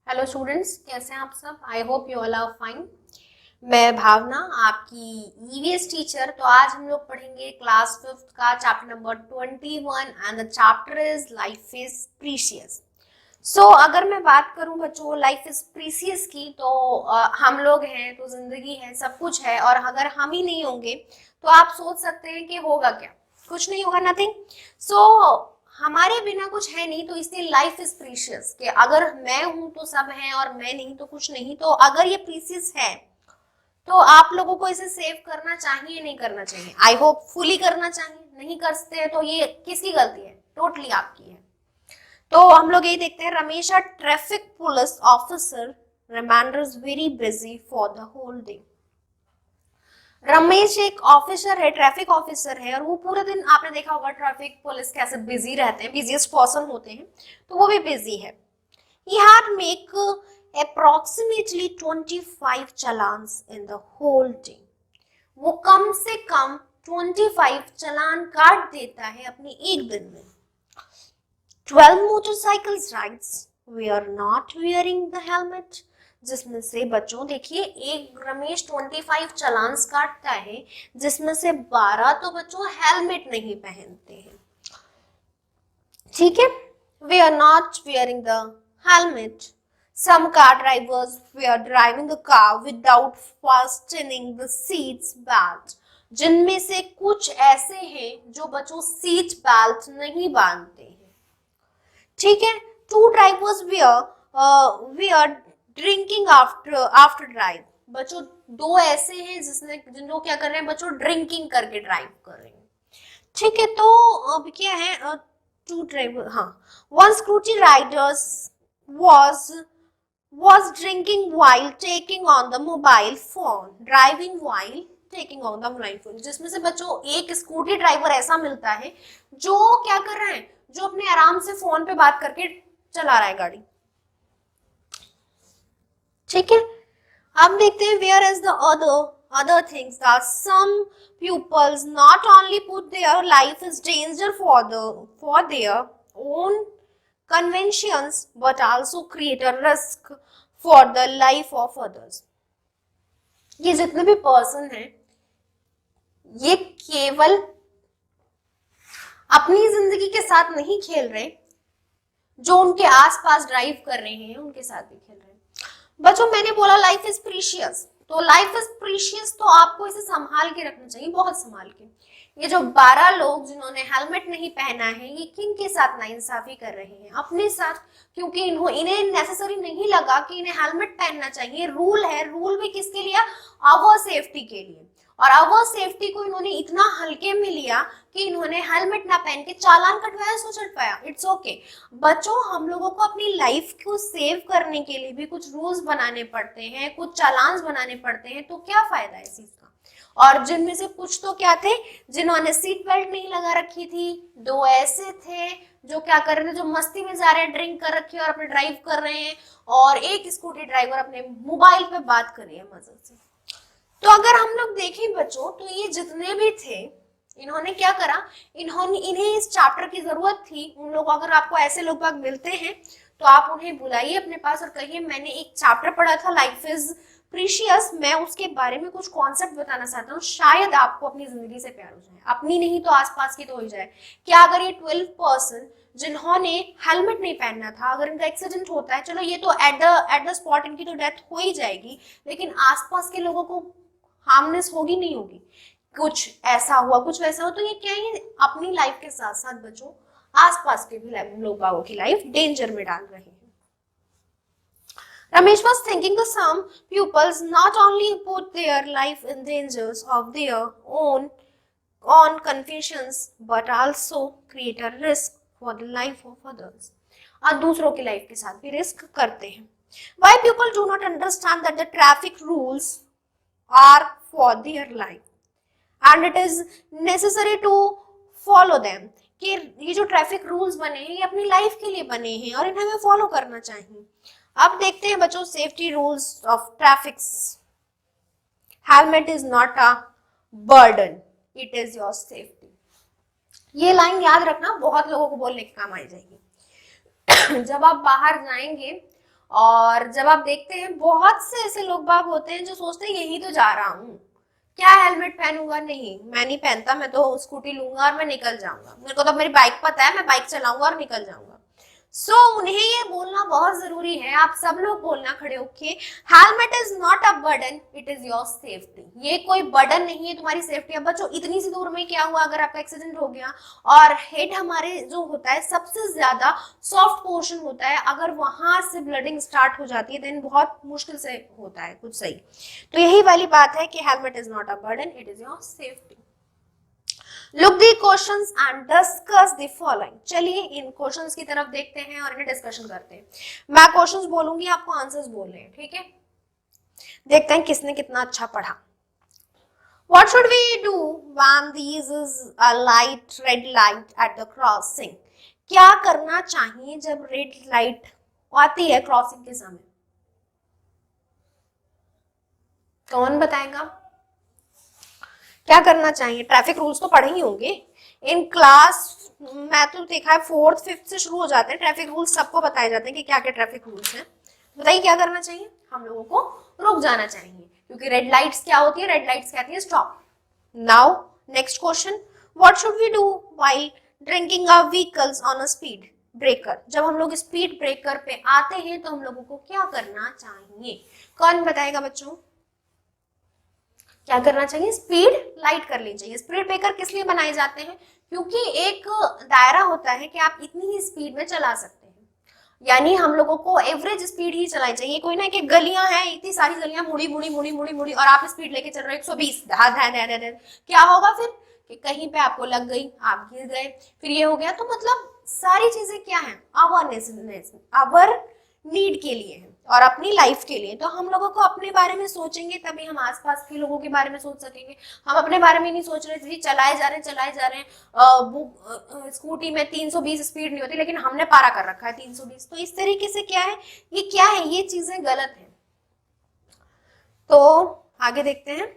Hello students, कैसे हैं आप सब। I hope you all are fine. मैं भावना, आपकी ईवीएस टीचर। तो आज हम लोग पढ़ेंगे क्लास 5th का chapter number 21 and the chapter is life is precious. So अगर मैं बात करूं बच्चों लाइफ इज प्रीशियस की, तो हम लोग हैं तो जिंदगी है, सब कुछ है, और अगर हम ही नहीं होंगे तो आप सोच सकते हैं कि होगा क्या। कुछ नहीं होगा, नथिंग। सो हमारे बिना कुछ है नहीं, तो इसलिए लाइफ इज प्रीशियस कि अगर मैं हूं तो सब है और मैं नहीं तो कुछ नहीं। तो अगर ये प्रीशियस है तो आप लोगों को इसे सेव करना चाहिए, नहीं करना चाहिए। आई होप फुली करना चाहिए। नहीं करते हैं तो ये किसकी गलती है? टोटली आपकी है। तो हम लोग यही देखते हैं। Ramesh a traffic police officer reminders very busy for the whole day. Ramesh एक ऑफिसर है, ट्रैफिक ऑफिसर है, और वो पूरे दिन, आपने देखा होगा ट्रैफिक पुलिस कैसे बिजी रहते हैं, बिजीएस्ट पर्सन होते हैं, तो वो भी बिजी है। He had make approximately 25 challans in the whole day. वो कम से कम 25 चालान काट देता है अपने एक दिन में। 12 motorcycles rides were not wearing the helmet, जिसमें से बच्चों देखिए, एक रमेश 25 चालान्स काटता है, जिसमें से 12 तो बच्चों हेलमेट नहीं पहनते हैं। ठीक है, we are not wearing the helmet. Some car drivers were driving the car without fastening the seats belt. जिनमें से कुछ ऐसे हैं जो बच्चों सीट बेल्ट नहीं बांधते हैं। ठीक है, टू ड्राइवर्स वे आर ड्रिंकिंग आफ्टर ड्राइव। बच्चों दो ऐसे हैं जिन लोग क्या कर रहे हैं बच्चों, ड्रिंकिंग करके ड्राइव कर रहे हैं। ठीक है, तो अब क्या है, टू ड्राइवर, हाँ, one scooty Riders was drinking while taking on the mobile phone, driving while taking on the mobile phone। जिसमें से बच्चों एक स्कूटी ड्राइवर ऐसा मिलता है जो क्या कर रहा है, जो अपने आराम से फोन पे बात करके चला रहा है गाड़ी। ठीक है, अब देखते हैं where is the other things that some pupils not only put their life as danger for their own conventions but also create a risk for the life of others। ये जितने भी पर्सन हैं ये केवल अपनी जिंदगी के साथ नहीं खेल रहे, जो उनके आसपास ड्राइव कर रहे हैं उनके साथ भी खेल रहे हैं। बच्चों मैंने बोला लाइफ इज प्रीशियस, तो लाइफ इज प्रीशियस तो आपको इसे संभाल के रखना चाहिए, बहुत संभाल के। ये जो 12 लोग जिन्होंने हेलमेट नहीं पहना है, ये किन के साथ नाइंसाफी कर रहे हैं? अपने साथ, क्योंकि इन्हें नेसेसरी नहीं लगा कि इन्हें हेलमेट पहनना चाहिए। रूल है, रूल भी किसके लिए? आवर सेफ्टी के लिए। और आवर सेफ्टी को इन्होंने इतना हल्के में लिया कि इन्होंने हेलमेट ना पहन के चालान कटवाया, सो चटवाया। It's okay. बच्चों हम लोगों को अपनी लाइफ को सेव करने के लिए भी कुछ रूल्स बनाने पड़ते हैं, कुछ चालान बनाने पड़ते हैं, तो क्या फायदा है इस चीज का? और जिनमें से कुछ तो क्या थे, जिन्होंने सीट बेल्ट नहीं लगा रखी थी। दो ऐसे थे जो क्या कर रहे थे, जो मस्ती में जा रहे हैं, ड्रिंक कर रखी है और अपने ड्राइव कर रहे हैं। और एक स्कूटी ड्राइवर अपने मोबाइल पे बात कर रही है मजे से। तो अगर हम लोग देखें बच्चों, तो ये जितने भी थे, इन्होंने क्या करा, इन्हें इस चैप्टर की जरूरत थी। उन लोग, अगर आपको ऐसे लोग बाग मिलते हैं तो आप उन्हें बुलाइए अपने पास और कहिए मैंने एक चैप्टर पढ़ा था लाइफ इज प्रीशियस, मैं उसके बारे में कुछ कॉन्सेप्ट बताना चाहता हूँ, शायद आपको अपनी जिंदगी से प्यार हो जाए, अपनी नहीं तो आसपास की तो हो जाए। क्या अगर ये 12 पर्सन जिन्होंने हेलमेट नहीं पहनना था, अगर इनका एक्सीडेंट होता है, चलो ये तो एट द स्पॉट इनकी तो डेथ हो ही जाएगी, लेकिन आसपास के लोगों को हार्मनेस होगी नहीं होगी? कुछ ऐसा हुआ, कुछ वैसा हुआ, तो ये क्या है, अपनी लाइफ के साथ साथ बच्चों आसपास के भी लोगों की लाइफ डेंजर में डाल रहे हैं। Ramesh was thinking that some pupils not only put their life in dangers of their own confusions but also create a risk for the life of others। और दूसरों की लाइफ के साथ भी रिस्क करते हैं। Why people do not understand that the traffic rules are for their life and it is necessary to follow them। कि ये जो ट्रैफिक रूल्स बने हैं ये अपनी लाइफ के लिए बने हैं और इन्हें हमें फॉलो करना चाहिए। अब देखते हैं बच्चों safety rules of traffic. Helmet is not a burden, it is your safety. ये लाइन याद रखना, बहुत लोगों को बोलने के काम आ जाएगी। जब आप बाहर जाएंगे और जब आप देखते हैं बहुत से ऐसे लोग बाग होते हैं जो सोचते हैं यही तो जा रहा हूँ, क्या हेलमेट पहनूंगा, नहीं मैं नहीं पहनता, मैं तो स्कूटी लूंगा और मैं निकल जाऊंगा, मेरे को तो मेरी बाइक पता है, मैं बाइक चलाऊंगा और निकल जाऊंगा। सो उन्हें ये बोलना बहुत जरूरी है, आप सब लोग बोलना खड़े होके, helmet is not a burden, it is your safety. ये कोई बर्डन नहीं है तुम्हारी सेफ्टी। अब बच्चों इतनी सी दूर में क्या हुआ अगर आपका एक्सीडेंट हो गया और हेड हमारे जो होता है सबसे ज्यादा सॉफ्ट पोर्शन होता है, अगर वहां से ब्लडिंग स्टार्ट हो जाती है देन बहुत मुश्किल से होता है कुछ सही। तो यही वाली बात है कि helmet is not a burden, it is your safety. Look the questions and discuss the following। चलिए इन क्वेश्चंस की तरफ देखते हैं और इन्हें डिस्कशन करते हैं। मैं क्वेश्चंस बोलूंगी, आपको आंसर्स बोलने हैं, ठीक है? देखते हैं किसने कितना अच्छा पढ़ा। What should we do when there is a light, red light at the crossing? क्या करना चाहिए जब रेड लाइट आती है क्रॉसिंग के समय? कौन बताएगा? क्या करना चाहिए? ट्रैफिक रूल्स तो पढ़े ही होंगे इन क्लास, मैं तो देखा है 4th 5th से शुरू हो जाते हैं ट्रैफिक रूल्स, सबको बताए जाते हैं कि क्या क्या ट्रैफिक रूल्स हैं। बताइए क्या करना चाहिए? हम लोगों को रुक जाना चाहिए, क्योंकि रेड लाइट्स क्या होती है? रेड लाइट्स कहती है stop. Now next question, what should we do while drinking a vehicles on a speed breaker? जब हम लोग स्पीड ब्रेकर पे आते हैं तो हम लोगों को क्या करना चाहिए? कौन बताएगा बच्चों? क्या करना चाहिए? स्पीड लाइट कर लेनी चाहिए। स्पीड ब्रेकर किस लिए बनाए जाते हैं? क्योंकि एक दायरा होता है कि आप इतनी ही स्पीड में चला सकते हैं, यानी हम लोगों को एवरेज स्पीड ही चलानी चाहिए। कोई ना कि गलियां हैं, इतनी सारी गलियां मुड़ी मुड़ी मुड़ी मुड़ी मुड़ी और आप स्पीड लेके चल रहे हो 120, क्या होगा फिर? कि कहीं पे आपको लग गई, आप गिर गए, फिर ये हो गया। तो मतलब सारी चीजें क्या है? अवेयरनेस, अवर नीड के लिए है और अपनी लाइफ के लिए। तो हम लोगों को अपने बारे में सोचेंगे तभी हम आसपास के लोगों के बारे में सोच सकेंगे। हम अपने बारे में नहीं सोच रहे थे, चलाए जा रहे हैं स्कूटी में 320 स्पीड नहीं होती, लेकिन हमने पारा कर रखा है 320। तो इस तरीके से क्या है, ये क्या है, ये चीजें गलत है। तो आगे देखते हैं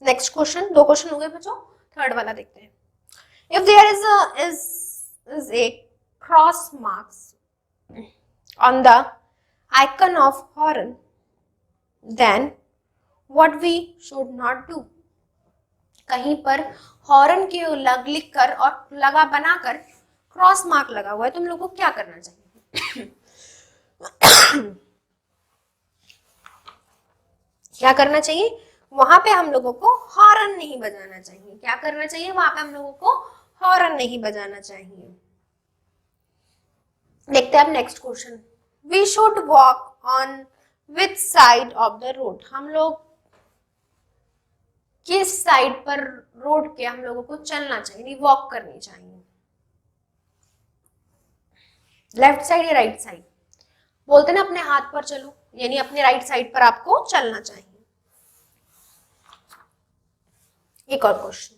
नेक्स्ट क्वेश्चन। 2 क्वेश्चन हो गए बच्चों, थर्ड वाला देखते हैं। If there is a cross marks on the icon of horn, then what we should not do? कहीं पर हॉर्न के लिख कर और लगा बनाकर क्रॉस मार्क लगा हुआ है, तुम लोगों को क्या करना चाहिए? क्या करना चाहिए? वहां पे हम लोगों को हॉर्न नहीं बजाना चाहिए। क्या करना चाहिए? वहां पे हम लोगों को हॉर्न नहीं बजाना चाहिए। देखते हैं अब next question. We should walk on which side of the road? हम लोग किस साइड पर रोड के हम लोगों को चलना चाहिए, वॉक करनी चाहिए? लेफ्ट साइड या राइट साइड? बोलते ना अपने हाथ पर चलो, यानी अपने राइट साइड पर आपको चलना चाहिए। एक और question,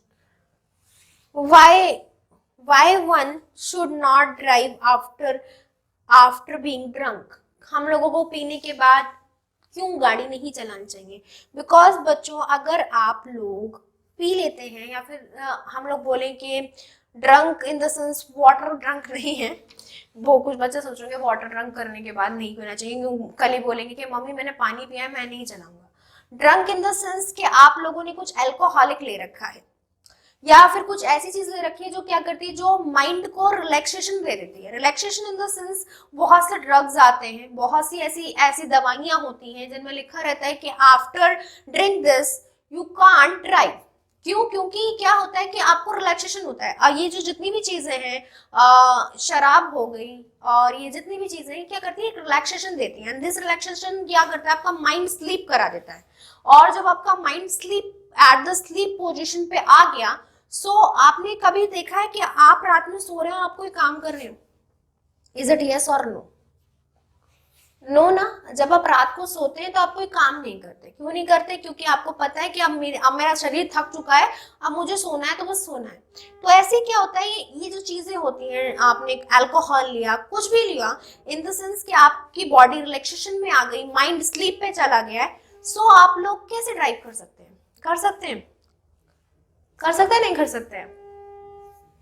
why one should not drive after being drunk? हम लोगों को पीने के बाद क्यों गाड़ी नहीं चलानी चाहिए? बिकॉज बच्चों अगर आप लोग पी लेते हैं, या फिर हम लोग बोलें कि drunk in the sense water drunk नहीं है, वो कुछ बच्चे सोचेंगे वाटर ड्रंक करने के बाद नहीं पीना चाहिए, कल ही बोलेंगे कि मम्मी मैंने पानी पिया है मैं नहीं चलाऊंगा। ड्रंक इन द सेंस कि आप लोगों ने कुछ अल्कोहलिक ले रखा है या फिर कुछ ऐसी चीज ले रखी है जो क्या करती है, जो माइंड को रिलैक्सेशन दे देती है। रिलैक्सेशन इन द सेंस बहुत से ड्रग्स आते हैं, बहुत सी ऐसी दवाइयां होती हैं जिनमें लिखा रहता है कि after drink this you can't drive. क्यों? क्योंकि क्या होता है कि आपको रिलैक्सेशन होता है। ये जो जितनी भी चीजें हैं, शराब हो गई और ये जितनी भी चीजें हैं, क्या करती है, रिलैक्सेशन देती है। दिस रिलैक्सेशन क्या करता है, आपका माइंड स्लीप करा देता है। और जब आपका mind sleep at the sleep position पे आ गया, आपने कभी देखा है कि आप रात में सो रहे हो, आप कोई काम कर रहे हो? इज इट यस और नो? नो ना। जब आप रात को सोते हैं तो आप कोई काम नहीं करते। क्यों नहीं करते? क्योंकि आपको पता है कि अब मेरा शरीर थक चुका है, अब मुझे सोना है, तो बस सोना है। तो ऐसे क्या होता है, ये जो चीजें होती हैं, आपने अल्कोहल लिया, कुछ भी लिया, इन द सेंस कि आपकी बॉडी रिलैक्सेशन में आ गई, माइंड स्लीप पे चला गया है, आप लोग कैसे ड्राइव कर सकते हैं? कर सकते हैं? कर सकते हैं? नहीं कर सकते हैं?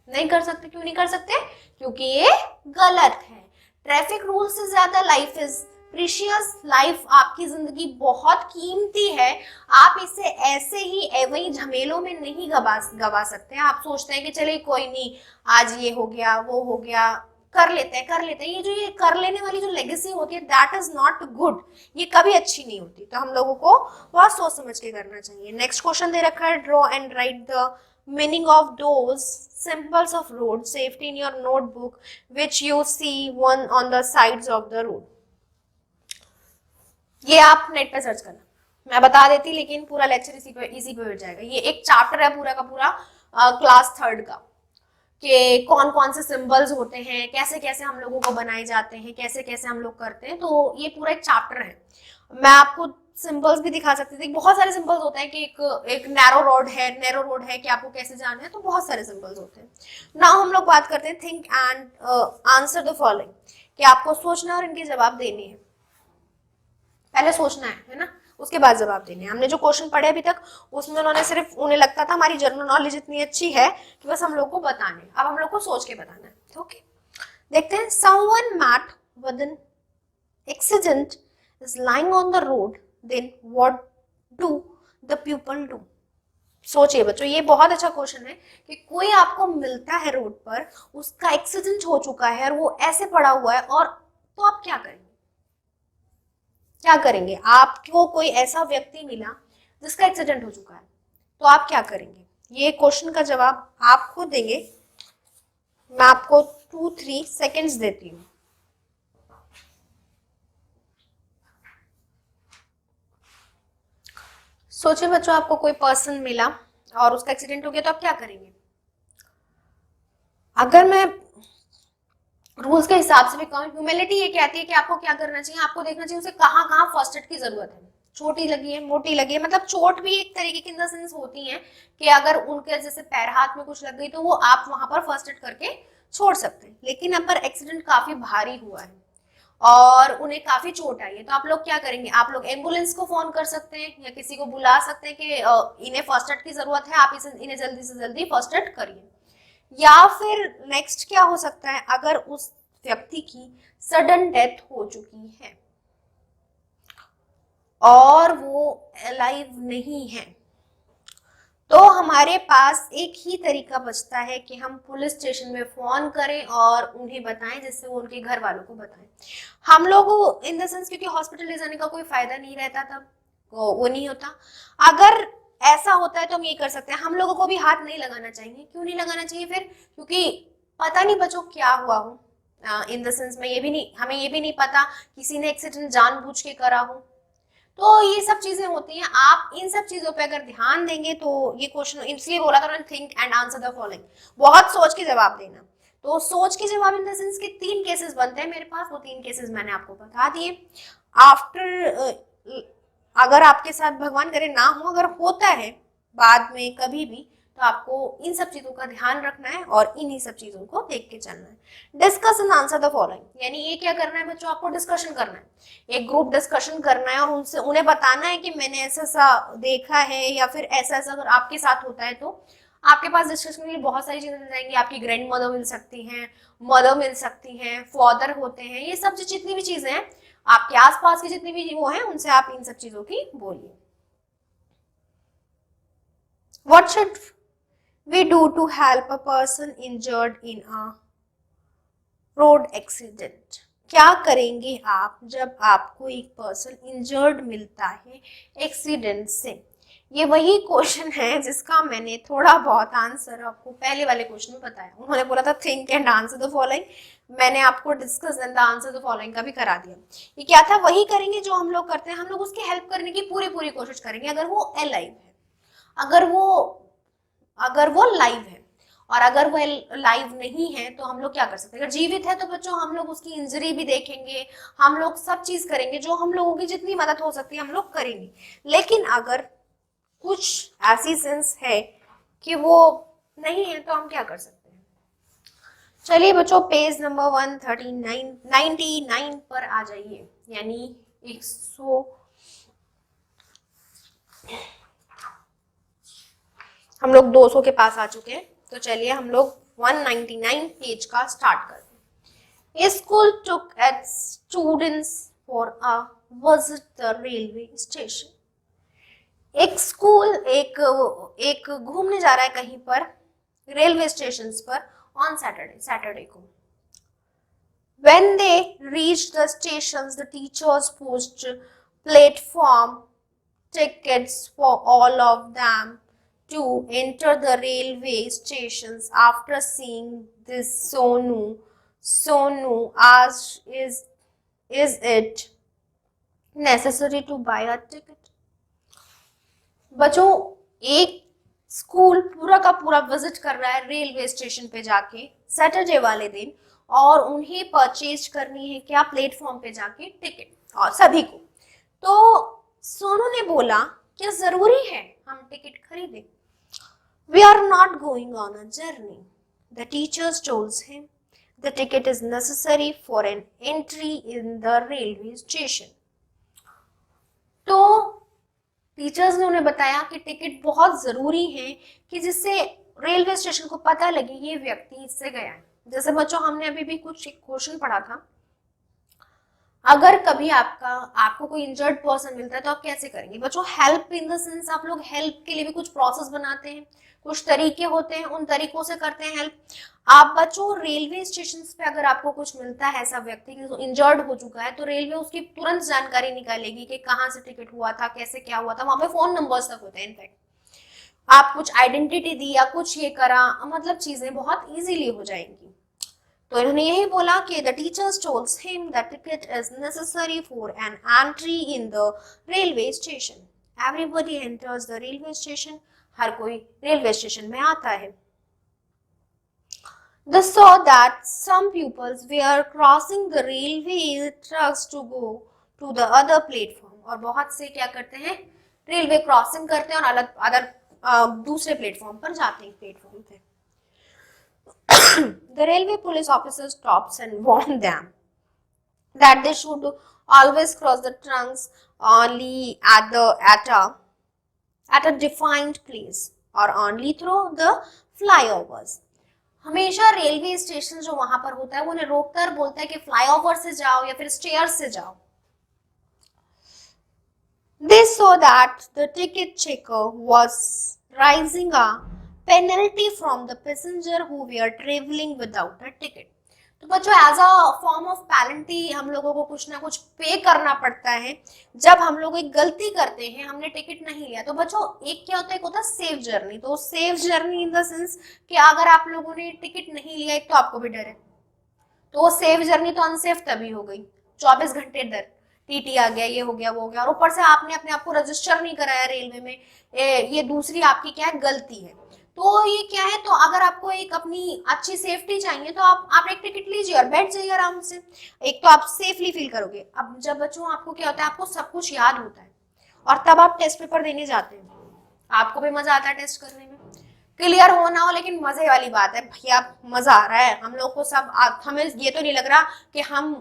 नहीं कर सकते। क्यों नहीं कर सकते? क्योंकि ये गलत है। ट्रैफिक रूल से ज्यादा लाइफ इज प्रीशियस। लाइफ आपकी जिंदगी बहुत कीमती है, आप इसे ऐसे ही वही झमेलों में नहीं गवा सकते हैं। आप सोचते हैं कि चलिए कोई नहीं, आज ये हो गया वो हो गया, कर लेते हैं। ये जो ये कर लेने वाली जो लेगेसी होती है, दैट इज नॉट गुड, ये कभी अच्छी नहीं होती। तो हम लोगों को बहुत सोच समझ के करना चाहिए। नेक्स्ट क्वेश्चन दे रखा है, draw and right the meaning of those symbols of road safety in your notebook which you see one on the sides of the road। ये आप नेट पे सर्च करना, मैं बता देती लेकिन पूरा लेक्चर इसी पे बैठ जाएगा। ये एक चैप्टर है पूरा का पूरा क्लास 3rd का, कि कौन कौन से सिंबल्स होते हैं, कैसे कैसे हम लोगों को बनाए जाते हैं, कैसे कैसे हम लोग करते हैं। तो ये पूरा एक चैप्टर है। मैं आपको सिंबल्स भी दिखा सकती थी। बहुत सारे सिंबल्स होते हैं कि एक नैरो रोड है कि आपको कैसे जाना है, तो बहुत सारे सिंबल्स होते हैं। नाउ हम लोग बात करते हैं think and answer the following, कि आपको सोचना और इनके जवाब देने हैं। पहले सोचना है ना, उसके बाद जवाब देने हैं। हमने जो क्वेश्चन पढ़े अभी तक उसमें उन्होंने सिर्फ, उन्हें लगता था हमारी जनरल नॉलेज इतनी अच्छी है कि बस हम लोग को बताने, अब हम लोग को सोच के बताना है। ओके, देखते हैं। Someone met with an accident is lying on the road, then what do the people do? सोचिए बच्चों, ये बहुत अच्छा क्वेश्चन है कि कोई आपको मिलता है रोड पर, उसका एक्सीडेंट हो चुका है और वो ऐसे पड़ा हुआ है, और तो आप क्या करेंगे? क्या करेंगे? आपको कोई ऐसा व्यक्ति मिला जिसका एक्सीडेंट हो चुका है, तो आप क्या करेंगे? ये क्वेश्चन का जवाब आप खुद देंगे। मैं आपको 2-3 सेकेंड्स देती हूँ। सोचिए बच्चों, आपको कोई पर्सन मिला और उसका एक्सीडेंट हो गया, तो आप क्या करेंगे? अगर मैं रूल्स के हिसाब से भी कहूँ, ह्यूमिलिटी ये कहती है कि आपको क्या करना चाहिए, आपको देखना चाहिए उसे कहाँ कहाँ फर्स्ट एड की जरूरत है। छोटी लगी है, मोटी लगी है, मतलब चोट भी एक तरीके की इन द सेंस होती है कि अगर उनके जैसे पैर हाथ में कुछ लग गई तो वो आप वहां पर फर्स्ट एड करके छोड़ सकते हैं। लेकिन अब पर एक्सीडेंट काफी भारी हुआ है और उन्हें काफी चोट आई है, तो आप लोग क्या करेंगे? आप लोग एम्बुलेंस को फोन कर सकते हैं या किसी को बुला सकते हैं कि इन्हें फर्स्ट एड की जरूरत है, आप इन्हें जल्दी से जल्दी फर्स्ट एड करिए। या फिर नेक्स्ट क्या हो सकता है, अगर उस व्यक्ति की सडन डेथ हो चुकी है और वो अलाइव नहीं है, तो हमारे पास एक ही तरीका बचता है कि हम पुलिस स्टेशन में फोन करें और उन्हें बताएं, जिससे वो उनके घर वालों को बताएं। हम लोग इन द सेंस, क्योंकि हॉस्पिटल ले जाने का कोई फायदा नहीं रहता, तब वो नहीं होता। अगर ऐसा होता है तो हम ये कर सकते हैं, हम लोगों को भी हाथ नहीं लगाना चाहिए। क्यों नहीं लगाना चाहिए फिर? क्योंकि पता नहीं बच्चों क्या हुआ हो, इन द सेंस में हमें ये भी नहीं पता किसी ने एक्सीडेंट जानबूझ के करा हो, तो ये सब चीजें होती हैं। आप इन सब चीजों पे अगर ध्यान देंगे तो ये क्वेश्चन इसलिए बोला था think and answer the following, बहुत सोच के जवाब देना। तो सोच के जवाब इन द सेंस के 3 केसेस बनते हैं मेरे पास, वो 3 केसेस मैंने आपको बता दिए। आफ्टर अगर आपके साथ भगवान करे ना हो, अगर होता है बाद में कभी भी, तो आपको इन सब चीजों का ध्यान रखना है और इन्हीं सब चीजों को देख के चलना है। Discuss and answer the following, यानी ये क्या करना है बच्चों, आपको डिस्कशन करना है, एक ग्रुप डिस्कशन करना है और उन्हें बताना है कि मैंने ऐसा ऐसा देखा है, या फिर ऐसा ऐसा अगर आपके साथ होता है तो आपके पास डिस्कशन के लिए बहुत सारी चीजें मिल जाएंगी। आपकी ग्रैंड मदर मिल सकती हैं, मदर मिल सकती हैं, फादर होते हैं, ये सब जितनी भी चीजें हैं आपके आसपास की जितनी भी वो हैं, उनसे आप इन सब चीजों की बोलिए। What should we do to help a person injured in a road accident? क्या करेंगे आप जब आपको एक पर्सन इंजर्ड मिलता है एक्सीडेंट से? ये वही क्वेश्चन है जिसका मैंने थोड़ा बहुत आंसर आपको पहले वाले क्वेश्चन में बताया। उन्होंने बोला था think and answer the following, मैंने आपको discuss and the answer the following का भी करा दिया। ये क्या था? वही करेंगे जो हम लोग करते हैं, हम लोग उसकी हेल्प करने की पूरी कोशिश करेंगे। अगर वो अलाइव है, अगर वो लाइव है, और अगर वो लाइव नहीं है तो हम लोग क्या कर सकते हैं? अगर जीवित है तो बच्चों हम लोग उसकी इंजरी भी देखेंगे, हम लोग सब चीज करेंगे, जो हम लोगों की जितनी मदद हो सकती है हम लोग करेंगे। लेकिन अगर कुछ ऐसी सेंस है कि वो नहीं है तो हम क्या कर सकते हैं? चलिए बच्चों, पेज नंबर 199 पर आ जाइए, यानी 100 हम लोग 200 के पास आ चुके हैं। तो चलिए हम लोग 199 पेज का स्टार्ट करते हैं। A school took its students for a visit the railway station. एक स्कूल एक घूमने जा रहा है कहीं पर रेलवे स्टेशन पर ऑन सैटरडे को. When they reached the stations, the teachers posted platform tickets for all of them to enter the railway stations. After seeing this, Sonu asked, is it necessary to buy a ticket? बच्चों, एक school पूरा का पूरा visit कर रहा है railway station पे जाके सैटरडे वाले दिन, और उन्हें परचेज करनी है क्या, प्लेटफॉर्म पे जाके टिकट, और सभी को. तो सोनू ने बोला क्या जरूरी है हम टिकट खरीदें. We are not going on a journey. The teachers told him the ticket is necessary for an entry in the railway station. तो टीचर्स ने उन्हें बताया कि टिकट बहुत जरूरी है कि जिससे रेलवे स्टेशन को पता लगे ये व्यक्ति इससे गया है. जैसे बच्चों हमने अभी भी कुछ एक क्वेश्चन पढ़ा था, अगर कभी आपको कोई इंजर्ड पर्सन मिलता है तो आप कैसे करेंगे बच्चों. हेल्प इन द सेंस आप लोग हेल्प के लिए भी कुछ प्रोसेस बनाते हैं, कुछ तरीके होते हैं, उन तरीकों से करते हैं हेल्प. आप बच्चों रेलवे स्टेशन पे अगर आपको कुछ मिलता है ऐसा व्यक्ति जो इंजर्ड हो चुका है, तो रेलवे उसकी तुरंत जानकारी निकालेगी कि कहाँ से टिकट हुआ था, कैसे क्या हुआ था. वहां पे फोन नंबर्स तक होते हैं. इनफैक्ट आप कुछ आइडेंटिटी दी या कुछ ये करा, मतलब चीजें बहुत इजीली हो जाएंगी. तो इन्होंने यही बोला कि the teachers told him that ticket is necessary for an entry in the railway station. Everybody enters the railway station. हर कोई रेलवे स्टेशन में आता है. They saw that some pupils were crossing the railway tracks to go to the other platform. और बहुत से क्या करते हैं, रेलवे क्रॉसिंग करते हैं और अदर दूसरे प्लेटफॉर्म पर जाते हैं प्लेटफॉर्म पे. The railway police officer stops and warns them that they should always cross the tracks only at a defined place or only through the flyovers. हमेशा रेलवे स्टेशन जो वहां पर होता है वो उन्हें रोककर बोलता है कि फ्लाईओवर से जाओ या फिर स्टेयर से जाओ. They saw that the ticket checker was raising a penalty from the passenger who were traveling without a ticket. तो बच्चों as a form of penalty हम लोगों को कुछ ना कुछ पे करना पड़ता है जब हम लोग एक गलती करते हैं, हमने टिकट नहीं लिया. तो बच्चों एक क्या होता है, एक होता है सेफ जर्नी. तो safe journey in the sense कि अगर आप लोगों ने टिकट नहीं लिया, एक तो आपको भी डर है, तो वो सेफ जर्नी तो अनसेफ तभी हो गई. 24 घंटे डर, टीटी आ गया, ये हो गया, वो हो गया, और ऊपर से आपने अपने आप को रजिस्टर नहीं कराया रेलवे में, ये दूसरी आपकी क्या है, गलती है. तो ये क्या है, तो अगर आपको एक अपनी अच्छी सेफ्टी चाहिए तो आप एक टिकट लीजिए और बैठ जाइए आराम से. एक तो आप सेफली फील करोगे. अब जब बच्चों आपको क्या होता है, आपको सब कुछ याद होता है और तब आप टेस्ट पेपर देने जाते हैं, आपको भी मजा आता है टेस्ट करने में, क्लियर हो ना हो, लेकिन मजे वाली बात है भैया, मजा आ रहा है हम लोग को सब. हमें ये तो नहीं लग रहा कि हम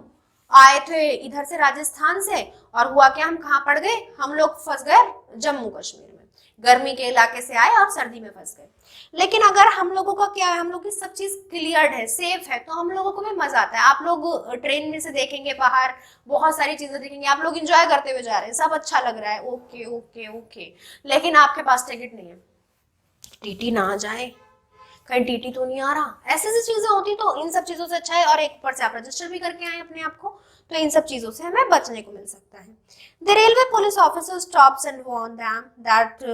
आए थे इधर से राजस्थान से और हुआ क्या, हम कहाँ पड़ गए, हम लोग फंस गए जम्मू कश्मीर में, गर्मी के इलाके से आए और सर्दी में फंस गए. लेकिन अगर हम लोगों का क्या है, हम लोग की सब चीज क्लियर्ड है, सेफ है, तो हम लोगों को भी मजा आता है. आप लोग ट्रेन में से देखेंगे, बाहर बहुत सारी चीजें देखेंगे, आप लोग एंजॉय करते हुए जा रहे हैं, सब अच्छा लग रहा है, ओके ओके ओके. लेकिन आपके पास टिकट नहीं है, टीटी ना आ जाए, कहीं टीटी तो नहीं आ रहा, ऐसी ऐसी चीजें होती. तो इन सब चीजों से अच्छा है, और एक पर से आप रजिस्टर भी करके आए अपने आप को, तो इन सब चीजों से हमें बचने को मिल सकता है. The railway police officer stops and warns them that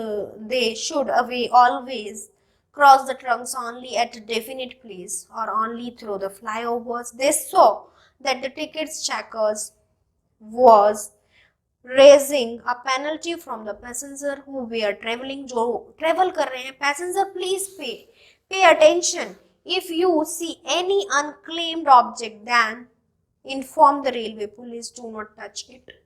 they should always cross the tracks only at a definite place or only through the flyovers. They saw that the tickets checkers was raising a penalty from the passenger who were traveling. जो travel कर रहे हैं passenger, please pay attention. If you see any unclaimed object, then inform the railway police. Do not touch it.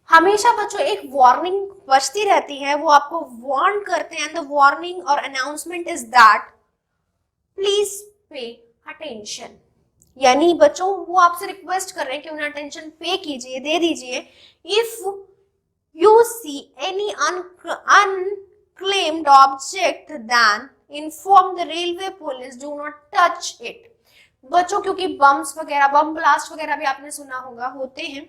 हमेशा बच्चों एक warning बचती रहती है, वो आपको वार्न करते हैं. द वार्निंग और announcement is that please pay attention. यानी बच्चों वो आपसे रिक्वेस्ट कर रहे हैं कि उन्हें अटेंशन पे कीजिए, दे दीजिए. If you see any unclaimed object, then inform the railway police. Do not touch it. बच्चों क्योंकि बम्स वगैरह, बम ब्लास्ट वगैरह भी आपने सुना होगा होते हैं,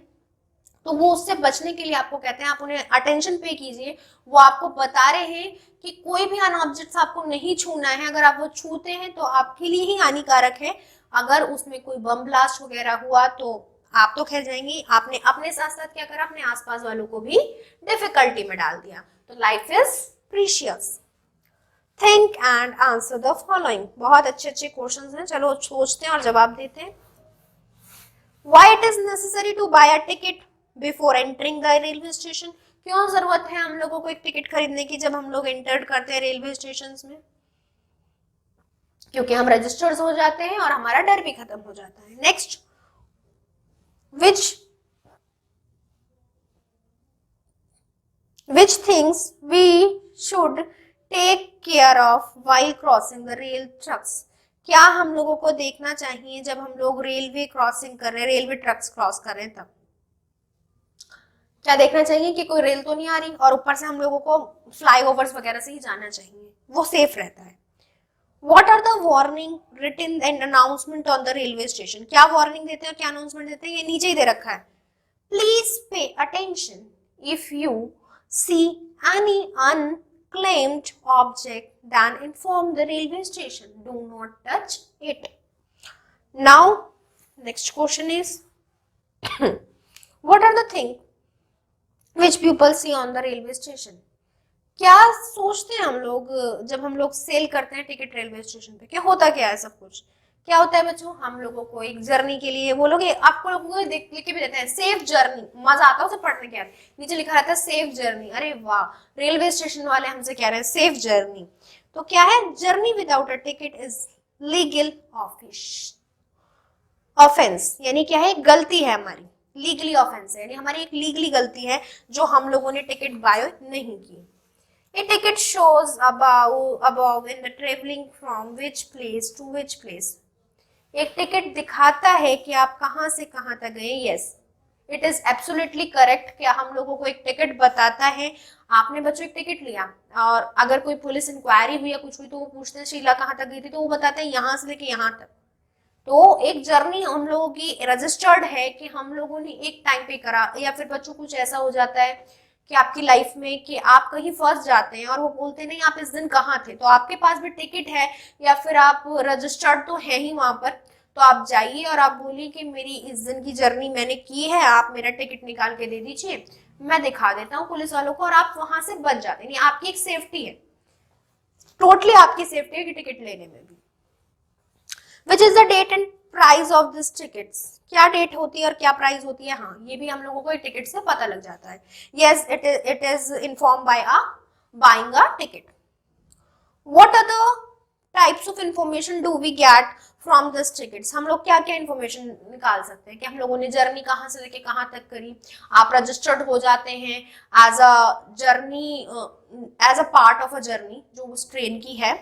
तो वो उससे बचने के लिए आपको कहते हैं आप उन्हें अटेंशन पे कीजिए। वो आपको बता रहे हैं कि कोई भी अन ऑब्जेक्ट आपको नहीं छूना है, अगर आप वो छूते हैं तो आपके लिए ही हानिकारक है। अगर उसमें कोई बम ब्लास्ट वगैरह हुआ तो आप तो खैर जाएंगे, आपने अपने साथ साथ क्या करा, अपने आसपास वालों को भी डिफिकल्टी में डाल दिया। तो life is precious. Think and answer the following. बहुत अच्छे अच्छे क्वेश्चंस हैं, चलो सोचते हैं और जवाब देते हैं। Why it is necessary to buy a ticket before entering the railway station? क्यों जरूरत है हम लोगों को एक टिकट खरीदने की जब हम लोग एंटर करते हैं रेलवे स्टेशन में? क्योंकि हम रजिस्टर्ड हो जाते हैं और हमारा डर भी खत्म हो जाता है। Next, which things we should take care of while crossing the rail tracks? क्या हम लोगों को देखना चाहिए जब हम लोग रेलवे क्रॉसिंग कर रहे हैं, रेलवे ट्रक्स क्रॉस कर रहे हैं तब क्या देखना चाहिए कि कोई रेल तो नहीं आ रही, और ऊपर से हम लोगों को फ्लाईओवर्स वगैरह से ही जाना चाहिए, वो सेफ रहता है। What are the warning written and announcement on the railway station? क्या वार्निंग देते हैं और क्या अनाउंसमेंट देते हैं, ये नीचे ही दे रखा है। Please pay attention if you see any unclaimed object, then inform the railway station. Do not touch it. Now, next question is what are the things which people see on the railway station? क्या सोचते हैं हम लोग जब हम लोग cell करते हैं टिकट रेलवे स्टेशन पे, क्या होता क्या है सब कुछ? क्या होता है बच्चों, हम लोगों को एक जर्नी के लिए वो लोग आपको लोगों को लिख के भी देते हैं सेफ जर्नी, मजा आता है उसे पढ़ने के बाद, नीचे लिखा रहता है सेफ जर्नी। अरे वाह, रेलवे स्टेशन वाले हमसे कह रहे हैं सेफ जर्नी। तो क्या है, journey without a ticket is legal offence, यानी क्या है, गलती है हमारी, लीगली ऑफेंस है, यानी हमारी एक लीगली गलती है जो हम लोगों ने टिकट बाय नहीं की। A ticket shows above in the traveling from which place to which place. एक टिकट दिखाता है कि आप कहां से कहां तक गए। Yes, it is absolutely correct. क्या हम लोगों को एक टिकट बताता है, आपने बच्चों एक टिकट लिया और अगर कोई पुलिस इंक्वायरी हुई या कुछ हुई तो वो पूछते हैं शीला कहाँ तक गई थी, तो वो बताते हैं यहाँ से लेके यहाँ तक। तो एक जर्नी हम लोगों की रजिस्टर्ड है कि हम लोगों ने एक टाइम पे करा, या फिर बच्चों कुछ ऐसा हो जाता है कि आपकी लाइफ में कि आप कहीं फंस जाते हैं और वो बोलते नहीं आप इस दिन कहाँ थे, तो आपके पास भी टिकट है या फिर आप रजिस्टर्ड तो है ही वहां पर, तो आप जाइए और आप बोलिए कि मेरी इस दिन की जर्नी मैंने की है, आप मेरा टिकट निकाल के दे दीजिए, मैं दिखा देता हूँ पुलिस वालों को, और आप वहां से बच जाते हैं। आपकी एक सेफ्टी है, टोटली आपकी सेफ्टी है कि टिकट लेने में भी। Which is the date and price of this tickets? क्या डेट होती है और क्या प्राइस होती है? हाँ, ये भी हम लोगों को टिकट से पता लग जाता है। Yes, it is inform by buying a ticket. What are the types of information do we get from this tickets? हम लोग क्या क्या इंफॉर्मेशन निकाल सकते हैं कि हम लोगों ने जर्नी कहाँ से लेके कहाँ तक करी, आप रजिस्टर्ड हो जाते हैं as a journey, as a part of a journey जो उस ट्रेन की है,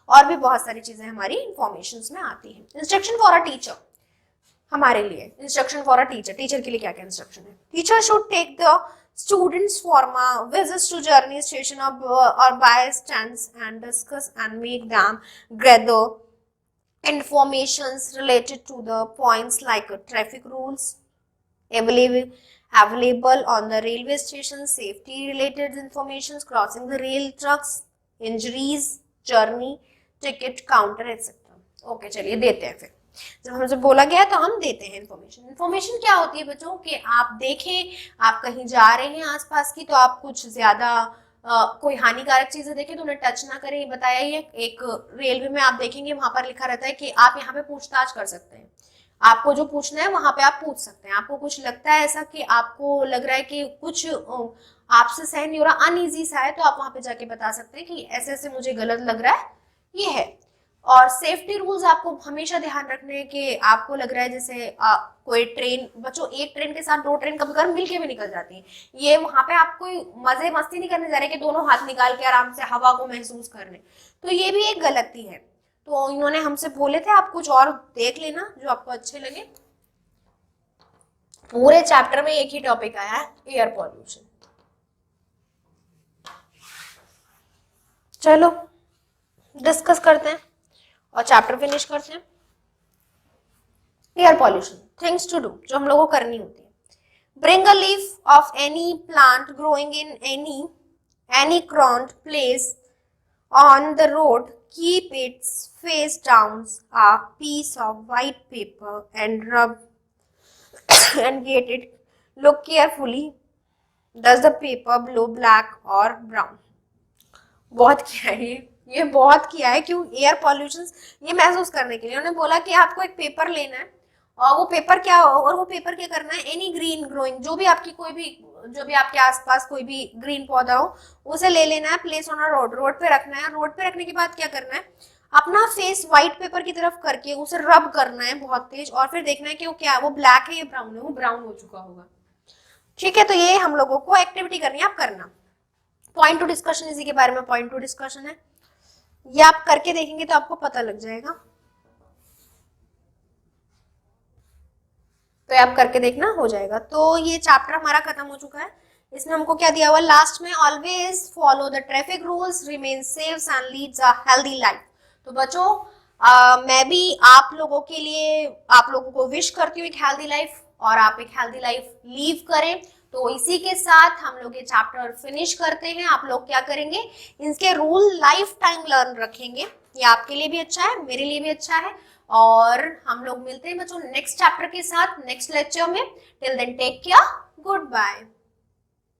और भी बहुत सारी चीजें हमारी इंफॉर्मेशन में आती है। इंस्ट्रक्शन फॉर अ टीचर, हमारे लिए instruction for a teacher, teacher के लिए क्या क्या इंस्ट्रक्शन है? Teacher should take the students form a visits to journey station or by stands and discuss and make them gather informations related to the points like traffic rules available on the railway station, safety related informations, crossing the rail tracks, injuries, journey, ticket counter etc. Okay, चलिए देते हैं। फिर जब हमसे बोला गया तो हम देते हैं इन्फॉर्मेशन। इन्फॉर्मेशन क्या होती है बच्चों, कि आप देखें, आप कहीं जा रहे हैं आसपास की, तो आप कुछ ज्यादा कोई हानिकारक चीजें देखें तो उन्हें टच ना करें, बताया ही है। एक रेलवे में आप देखेंगे वहां पर लिखा रहता है कि आप यहाँ पे पूछताछ कर सकते हैं, आपको जो पूछना है वहां पे आप पूछ सकते हैं। आपको कुछ लगता है ऐसा कि आपको लग रहा है कि कुछ आपसे सहन नहीं हो रहा, अनईजी सा है, तो आप वहां पे जाके बता सकते हैं कि ऐसे ऐसे मुझे गलत लग रहा है, ये है। और सेफ्टी रूल्स आपको हमेशा ध्यान रखने हैं कि आपको लग रहा है जैसे कोई ट्रेन, बच्चों एक ट्रेन के साथ दो ट्रेन कभी कभी मिलके भी निकल जाती हैं, ये वहां पे आप कोई मजे मस्ती नहीं करने जा रहे कि दोनों हाथ निकाल के आराम से हवा को महसूस कर रहे, तो ये भी एक गलती है। तो इन्होंने हमसे बोले थे आप कुछ और देख लेना जो आपको अच्छे लगे। पूरे चैप्टर में एक ही टॉपिक आया है, एयर पॉल्यूशन। चलो डिस्कस करते हैं और चैप्टर फिनिश करते हैं। Air pollution, things to do जो हम लोगों को करनी होती है। Bring a leaf of any plant growing in any crowded place on the road, keep its face down a piece of white paper and rub and get it. Look carefully. Does the paper blow black or brown? बहुत किया है ये बहुत किया है। क्यों? Air pollution ये महसूस करने के लिए उन्होंने बोला कि आपको एक पेपर लेना है और वो पेपर क्या करना है, एनी ग्रीन ग्रोइंग, जो भी आपके आसपास कोई भी ग्रीन पौधा हो उसे ले लेना है, प्लेस ऑन अ रोड पे रखना है। रोड पे रखने के बाद क्या करना है, अपना फेस व्हाइट पेपर की तरफ करके उसे रब करना है बहुत तेज, और फिर देखना है कि वो ब्लैक है या ब्राउन है, वो ब्राउन हो चुका होगा। ठीक है, तो ये हम लोगों को एक्टिविटी करनी है, आप करना। पॉइंट टू डिस्कशन, इसी के बारे में पॉइंट टू डिस्कशन है, ये आप करके देखेंगे तो आपको पता लग जाएगा। तो आप करके देखना, हो जाएगा। तो ये चैप्टर हमारा खत्म हो चुका है। इसमें हमको क्या दिया हुआ लास्ट में, always follow the traffic rules, remain safe and leads a healthy life. तो बच्चों मैं भी आप लोगों को विश करती हूँ एक हेल्दी लाइफ, और आप एक हेल्दी लाइफ लीव करें। तो इसी के साथ हम लोग ये चैप्टर फिनिश करते हैं। आप लोग क्या करेंगे, इनके रूल लाइफ टाइम लर्न रखेंगे, ये आपके लिए भी अच्छा है, मेरे लिए भी अच्छा है। और हम लोग मिलते हैं बच्चों नेक्स्ट चैप्टर के साथ नेक्स्ट लेक्चर में। Till then take care, good bye.